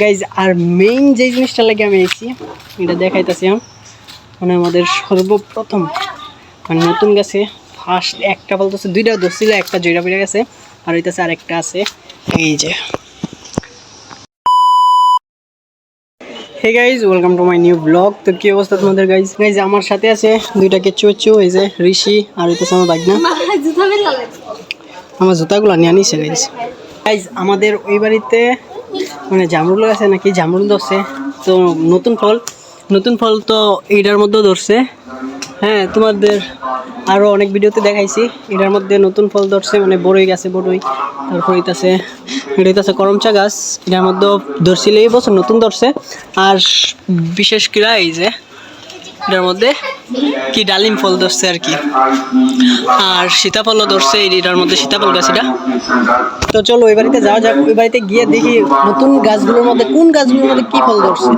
Guys আর main যে জিনিসটা লাগে আমি এসেছি এটা দেখাইতেছি মানে আমাদের সর্বপ্রথম মানে নতুন গাছে ফার্স্ট একটা বলতেছে দুইটা ধরছিল, একটা জয়রা পড়ে গেছে আর হইতেছে আরেকটা আছে এই যে। Hey guys, welcome to my new blog. তো কি অবস্থা তোমাদের গাইজ? গাইজ আমার সাথে আছে দুইটা কেচু, এই যে ঋষি আর হইতেছে আমার বাগনা। আমার জুতাগুলো নিয়ে আনিছে গাইজ। গাইজ আমাদের ওই বাড়িতে মানে জামরুল আছে নাকি জামরুল ধরছে, তো নতুন ফল তো এইটার মধ্যেও ধরছে। হ্যাঁ, তোমাদের আরও অনেক ভিডিওতে দেখাইছি এটার মধ্যে নতুন ফল ধরছে, মানে বড়ই গাছে বড়ই। তারপর এটা করমচা গাছ, এটার মধ্যেও ধরছিল এই বছর নতুন ধরছে। আর বিশেষ করে এই যে এটার মধ্যে কি ডালিম ফল ধরছে আর কি, আর সীতাফলও ধরছে এটার মধ্যে, সীতাফল গাছ এটা। তো চলো ওই বাড়িতে যাওয়া যাক, ওই বাড়িতে গিয়ে দেখি নতুন গাছগুলোর মধ্যে কোন গাছগুলোর মধ্যে কি ফল ধরছে।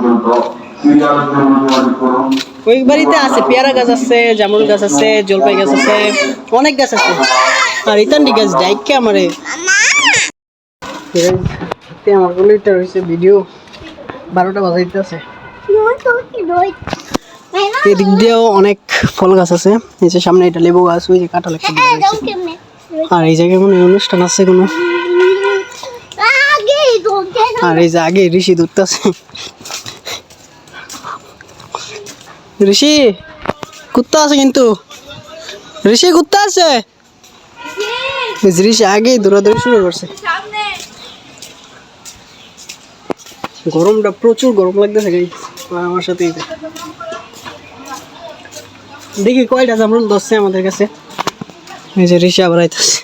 ওই বাড়িতে আছে পেয়ারা গাছ আছে, জামরুল গাছ আছে, জলপাই গাছ আছে, অনেক গাছ আছে। আর ইতান্ডি গাছ ডাইকে আমারে আমার বলিটা হয়েছে ভিডিও 12টা বাজাইতে আছে। এদিক দিয়েও অনেক ফল গাছ আছে, এই যে সামনে এটা লেবু গাছ, ওই যে কাঁঠাল একটা। আর এই জায়গায় কোনো অনুষ্ঠান আছে কোনো, আর এই যে আগে ঋষি ধরতে আছে। ঋষি কুত্তা আছে, কিন্তু ঋষি কুত্তা আছে। ঋষি আগেই দৌড়াদৌড়ি শুরু করছে। গরমটা প্রচুর গরম লাগতেছে আমার সাথে। দেখি কয়টা জামরুল ধরছে আমাদের কাছে। এই যে ঋষি আবার আইতেছে।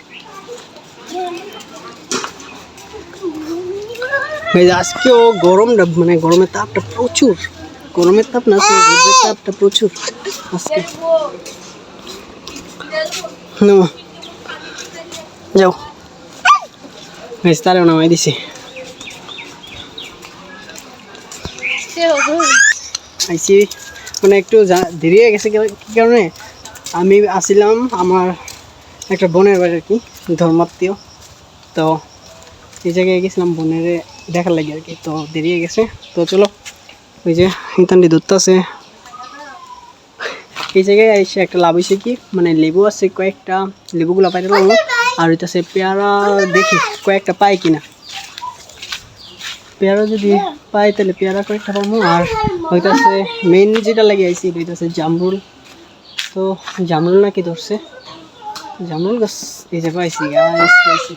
আজকেও গরমটা মানে গরমের তাপটা প্রচুর, গরমের তাপ না রোদের তাপটা প্রচুর আজকে। যাও তারেও নামাই দিছি। আইসি মানে একটু দেরি হয়ে গেছে, কি কারণে আমি আসছিলাম আমার একটা বোনের বাড়ি আর কি, ধর্মাত্মীয়। তো এই জায়গায় গেছিলাম বোনের দেখার লাগে আর কি, তো দেরি হয়ে গেছে। তো চলো ওই যে ইতান্ডি ধরতে আছে। এই জায়গায় এসে একটা লাভ হয়েছে কি, মানে লেবু আছে কয়েকটা, লেবুগুলো পাইতে লাগলো। আর হইতেছে পেয়ারা, দেখি কয়েকটা পাই কিনা। পেয়ারা যদি পাই তাহলে পেয়ারা কয়েকটা পাবো। আর হইতেছে মেইন যেটা লাগে আইসি হইতেছে জামরুল। তো জামরুল নাকি ধরছে, জামরুল গাছ এই যে পাইছি গাছ পাইছি।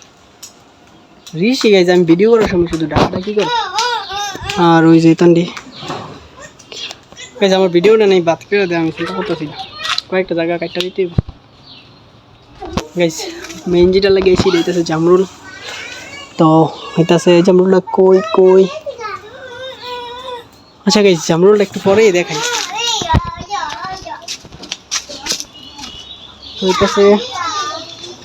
ঋষি গাইছে আমি ভিডিও করার সময় শুধু ডাকটা কি করে। আর ওই যে তান্ডি গাইছে আমার ভিডিওটা নেই, বাদ করে দেয়, আমি চিন্তা করতেছি কয়েকটা জায়গা কাটটা দিতে গাইছে। মেইন যেটা লাগে আইসি হইতেছে জামরুল। তো হইতেছে জামরুলটা কই কই। আচ্ছা গাইছে জামরুলটা একটু পরেই দেখাই। হইতেছে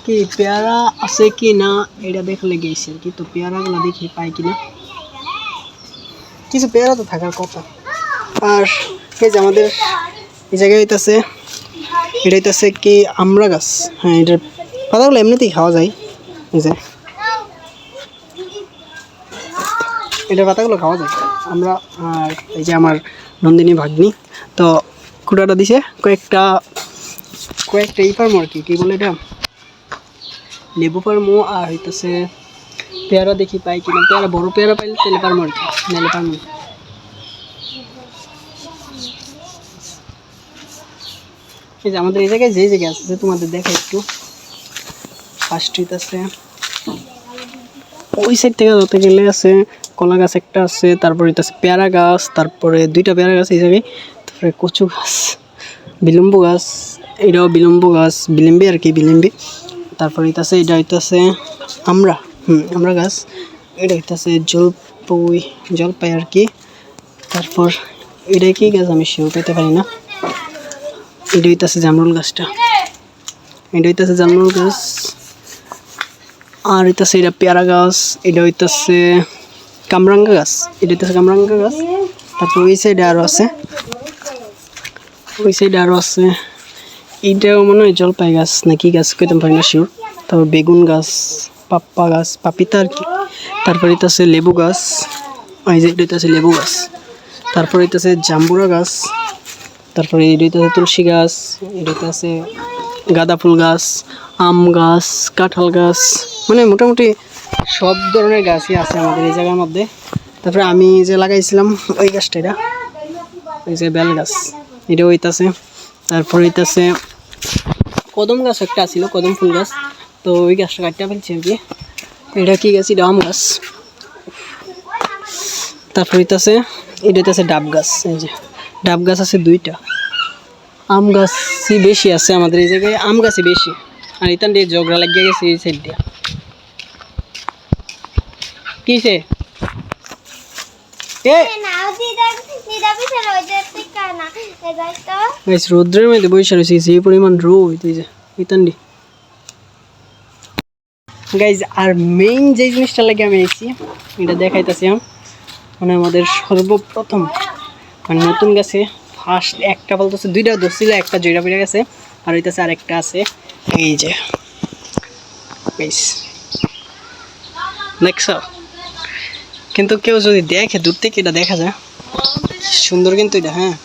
কি পেয়ারা আছে কি না এটা দেখলে গেছে আর কি। তো পেয়ারাগুলো দেখি পাই কিনা, কিছু পেয়ারা তো থাকার কথা। আর এই যে আমাদের এই জায়গায় হইতেছে এটা হইতেছে কি আমড়া গাছ। হ্যাঁ, এটার পাতাগুলো এমনিতেই খাওয়া যায়, এই যে এটার পাতাগুলো খাওয়া যায় আমরা। আর এই যে আমার নন্দিনী ভাগ্নি, তো কুটাটা দিছে কয়েকটা এই পারমো আর কি বলে এটা, লেবু পারমো। আর হইতেছে পেয়ারা দেখি পাই কিনা, পেয়ারা বড় পেয়ারা পাইলে তাহলে পারমো আর কি, নাহলে পারমো। এই যে আমাদের এই জায়গায় যে জায়গায় আছে তোমাদের দেখা একটু। ফার্স্ট হইতেছে ওই সাইড থেকে ধরতে গেলে আছে কলা গাছ একটা আছে, তারপর হইতেছে পেয়ারা গাছ, তারপরে দুইটা পেয়ারা গাছ এই জায়গায়, তারপরে কচু গাছ, বিলম্ব গাছ, এটাও বিলম্ব গাছ, বিলিম্বি আর কি বিলিম্বি। তারপর হইতেছে এটা হইতেছে আমরা গাছ, এটা হইতেছে জলপাই আর কি। তারপর এটা কি গাছ আমি শিওর পেতে পারি না। এটা হইতেছে জামরুল গাছটা, এটা হইতেছে জামরুল গাছ। আর হইতেছে এটা পেয়ারা গাছ, এটা হইতেছে কামরাঙ্গা গাছ, এটা হইতেছে কামরাঙ্গা গাছ। তারপর ওই সাইডে আরও আছে, এইটাও মনে হয় জলপাই গাছ নাকি গাছ কইতাম পারি না শিওর। তারপর বেগুন গাছ, পাপ্পা গাছ, পাপিতা আর কি। তারপর হইতেছে লেবু গাছ, এই যে এটা হচ্ছে লেবু গাছ, তারপরে এটা আছে জাম্বুরা গাছ, তারপরে এটা হচ্ছে তুলসী গাছ, এটা আছে গাঁদা ফুল গাছ, আম গাছ, কাঁঠাল গাছ, মানে মোটামুটি সব ধরনের গাছই আছে আমাদের এই জায়গার মধ্যে। তারপরে আমি যে লাগাইছিলাম ওই গাছটা, এটা ওই যে বেল গাছ, এটা হইতাছে। তারপরে হইতাছে কদম গাছ একটা ছিল, কদম ফুল গাছ, তো ওই গাছটা কাটতে ফেলছি আর কি। এটা কি গাছ? এটা আম গাছ। তারপর হইতাছে এটা হইতাছে ডাব গাছ, এই যে ডাব গাছ আছে 2টা। আম গাছই বেশি আছে আমাদের এই জায়গায়, আম গাছই বেশি। আর এখান দিয়ে ঝগড়া লাগিয়ে গেছে এই সাইড দিয়ে। কিসে রোদ্রের মধ্যে বসে রয়েছে, যে পরিমাণ রোদ এই যে ইতান্ডি গাইজ। আর মেইন যে জিনিসটা লাগে আমি এসেছি এটা দেখাইতেছি, মানে আমাদের সর্বপ্রথম মানে নতুন গাছে ফার্স্ট একটা বলতেছে, 2টা ধরছিল, একটা জয়রা বেড়ে গেছে, আর হইতেছে আরেকটা আছে এই যে দেখছ। কিন্তু কেউ যদি দেখে দূর থেকে এটা দেখা যায় সুন্দর, কিন্তু এটা হ্যাঁ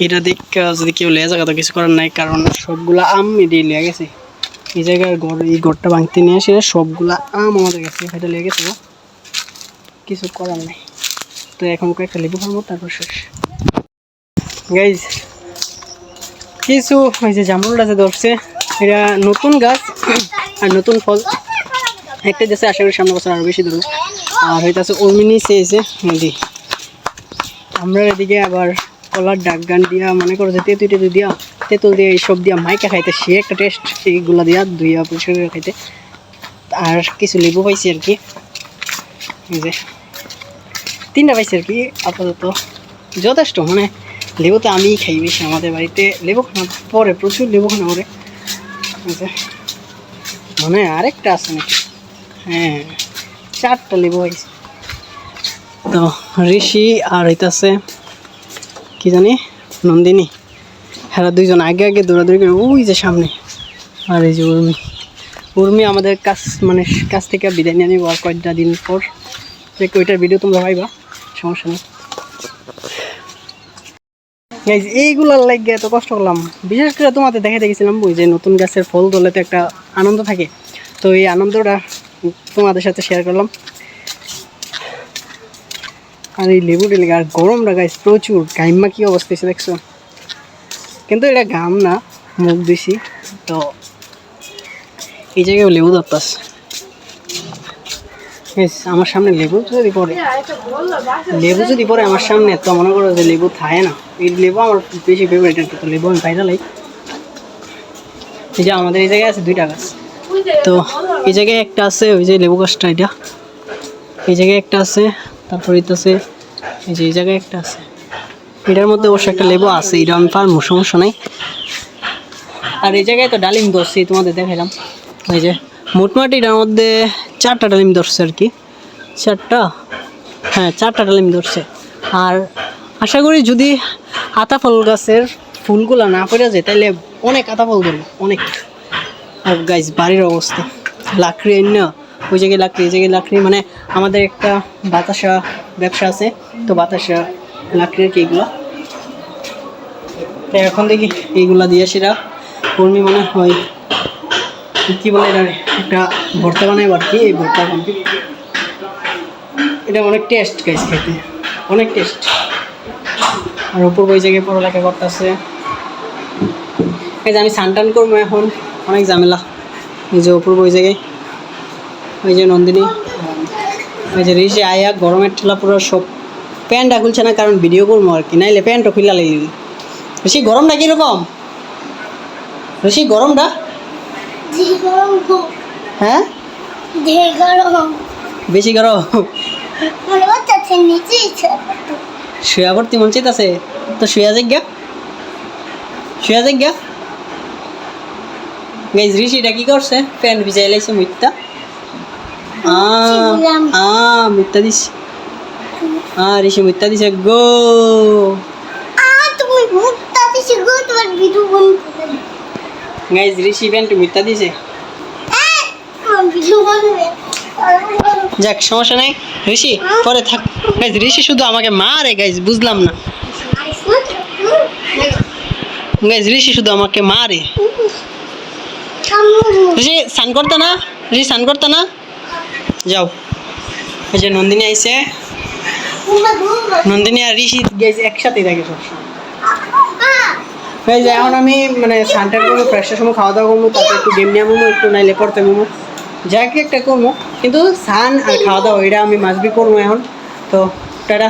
এটা দেখ যদি কেউ লেয়া জায়গা তো কিছু করার নাই, কারণ সবগুলা আম এটি লেগে গেছে এই জায়গার ঘর, এই ঘরটা ভাঙতে নিয়ে আসে সবগুলা আম আমাদের গেছে, এটা লেগে গেছে, কিছু করার নাই। তো এখন কয়েকটা লেবু খাবো, তারপর শেষ গাইজ। কিছু ওই যে জামরুলটা যে ধরছে, এটা নতুন গাছ আর নতুন ফল একটা দেশে, আশা করি সামনে বছর আরও বেশি ধরবো। আর হইতেছে অর্মিনি চেয়েছে নদী, আমরা এদিকে আবার কলার ডাক গান দিয়া মনে করো যে তেঁতুল দিয়া, তেঁতুল দিয়ে এইসব দিয়া মাইকা খাইতে, সে একটা টেস্ট, এইগুলা দিয়া ধুইয়া পরিষ্কার করে খাইতে। আর কিছু লেবু পাইছি আর কি, এই যে 3টা পাইছি আর কি আপাতত, যথেষ্ট। মানে লেবু তো আমিই খাই বেশি, আমাদের বাড়িতে লেবু খাওয়া পরে প্রচুর লেবু খাওয়া পরে। মানে আরেকটা আছে নাকি, হ্যাঁ 4টা লেবু হয়েছে। তো ঋষি আর হইতাছে কি জানি নন্দিনী, হ্যাঁ 2জন আগে আগে দৌড়াদৌড়ি করে ওই যে সামনে। আর এই যে উর্মি আমাদের মানে কাছ থেকে বিদায় নিয়ে নিব আর কয়েকটা দিন পর, যে ওইটার ভিডিও তোমরা পাইবা, সমস্যা নেই। এইগুলার লাগে এত কষ্ট করলাম, বিশেষ করে তোমাদের দেখাতে গেছিলাম ওই যে নতুন গাছের ফল ধরলে তো একটা আনন্দ থাকে, তো এই আনন্দটা তোমাদের সাথে শেয়ার করলাম। আর এই লেবুটি লেগে আর গরমটা গাইছে প্রচুর, গাইমা কি অবস্থা হয়েছে দেখছো, কিন্তু এটা ঘাম না, মুখ দিছি। তো এই জায়গায় লেবু ধরতাছে, আমার সামনে লেবু যদি পড়ে আমার সামনে, তো মনে করো যে লেবু থাকে না। এই লেবু আমার বেশি ফেভারিট, তো লেবু আমি পাইনা লাই। এই যে আমাদের এই জায়গায় আছে 2টা গাছ, তো এই জায়গায় একটা আছে ওই যে লেবু গাছটা, এটা এই জায়গায় একটা আছে, তারপর এটা আছে এই যে এই জায়গায় একটা আছে, এটার মধ্যে অবশ্য একটা লেবু আছে, এটা আমি পারবো, সমস্যা নাই। আর এই জায়গায় তো ডালিম ধরছি, তোমাদের দেখাইলাম। এই যে মোটামুটি এটার মধ্যে 4টা ডালিম ধরছে আর কি, 4টা, হ্যাঁ 4টা ডালিম ধরছে। আর আশা করি যদি আতা ফল গাছের ফুলগুলো না পড়ে যায় তাহলে অনেক আতা ফল ধরবো, অনেক। আর গাইজ বাড়ির অবস্থা, লাকড়ি না ওই জায়গায় লাকড়ি, এই জায়গায় লাকড়ি, মানে আমাদের একটা বাতাসা ব্যবসা আছে, তো বাতাসা লাকড়ি আর কি এগুলো। এখন দেখি এইগুলা দিয়ে সেটা কর্মী মনে হয় কি বলে এটা, একটা ভর্তা বানাই আর কি। এই ভর্তা কমপ্লিট, এটা অনেক টেস্ট গাইজ, খেতে অনেক টেস্ট। আর উপর ওই জায়গায় পড়ালেখা করতেছে, এই যে আমি স্নান করবো এখন, অনেক ঝামেলা। এই যে উপর ওই জায়গায় ওই যে নন্দিনী, ওই যে ঋষি আয়া গরমের ঠেলা পুরো সব প্যান্টটা খুলছে না, কারণ ভিডিও করবো আর কি, নাইলে প্যান্টও খুললা লাগলি। ঋষি গরমটা কীরকম? ঋষি গরমটা হ্যাঁ বেশি গরম, শুয়া পড়তে মন চাইতেছে, তো শুয়া যাক গা, শুয়া যাক গা। গাইজ ঋষিটা কি করছে, প্যান্ট ভিজাই লাইছে মিথ্যা, মিথ্যা দিস, ঋষি মিথ্যা দিছে গো, গাইজ ঋষি প্যান্ট মিথ্যা দিছে। যাক সমস্যা নেই ঋষি পরে থাক গাইজ ঋষি শুধু আমাকে মারে গাইজ বুঝলাম না গাইজ ঋষি শুধু আমাকে মারে ঋষি স্নান করতে না ঋষি স্নান করতে না যাও এই যে নন্দিনী আইছে নন্দিনী আর ঋষি গাইজ একসাথেই থাকে সবসময় গাইজ এখন আমি মানে স্নানটা করবো ফ্রেশের সময় খাওয়া দাওয়া করবো তারপর একটু গেম নিয়ে নেবো একটু নাইলে পড়তে নেবো যা কি একটা করবো কিন্তু স্নান আর খাওয়া দাওয়া এটা আমি মাস্ট বি করবো এখন তো টাটা